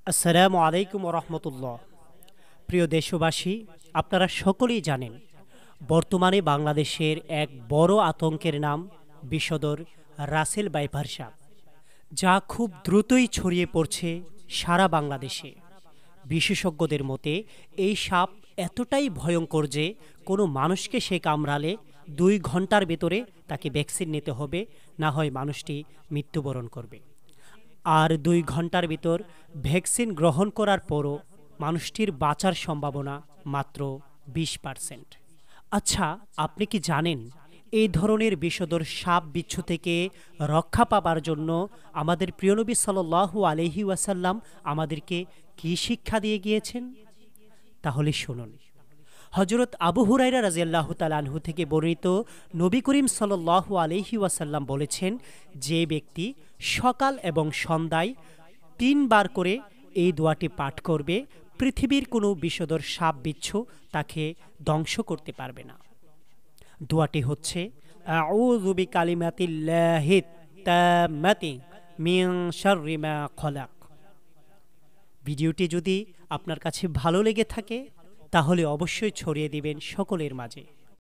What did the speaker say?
আসসালামু আলাইকুম রহমতুল্লাহ। প্রিয় দেশবাসী, আপনারা সকলেই জানেন বর্তমানে বাংলাদেশের এক বড় আতঙ্কের নাম বিষধর রাসেল ভাইপার সাপ, যা খুব দ্রুতই ছড়িয়ে পড়ছে সারা বাংলাদেশে। বিশেষজ্ঞদের মতে এই সাপ এতটাই ভয়ঙ্কর যে কোনো মানুষকে সে কামড়ালে 2 ঘন্টার ভেতরে তাকে ভ্যাকসিন নিতে হবে, না হয় মানুষটি মৃত্যুবরণ করবে। আর 2 ঘন্টার ভিতর ভ্যাকসিন গ্রহণ করার পরও মানুষটির বাঁচার সম্ভাবনা মাত্র 20%। আচ্ছা, আপনি কি জানেন এই ধরনের বিষধর সাপ বিচ্ছু থেকে রক্ষা পাবার জন্য আমাদের প্রিয় নবী সাল্লাল্লাহু আলাইহি ওয়াসাল্লাম আমাদেরকে কি শিক্ষা দিয়ে গিয়েছেন? তাহলে শুনুন। হজরত আবু হুরাইরা রাজিয়াল্লাহু তাআলা আনহু থেকে বর্ণিত, নবী করিম সাল্লাল্লাহু আলাইহি ওয়াসাল্লাম বলেছেন, যে ব্যক্তি সকাল এবং সন্ধ্যায় 3 বার করে এই দোয়াটি পাঠ করবে, পৃথিবীর কোনো বিষধর সাপ বিচ্ছু তাকে ধ্বংস করতে পারবে না। দোয়াটি হচ্ছে আউযু বিকালিমাতিল্লাহিত তাম্মাতি মিন শাররি মা খলাক। ভিডিওটি যদি আপনার কাছে ভালো লেগে থাকে তাহলে অবশ্যই ছড়িয়ে দিবেন সকলের মাঝে।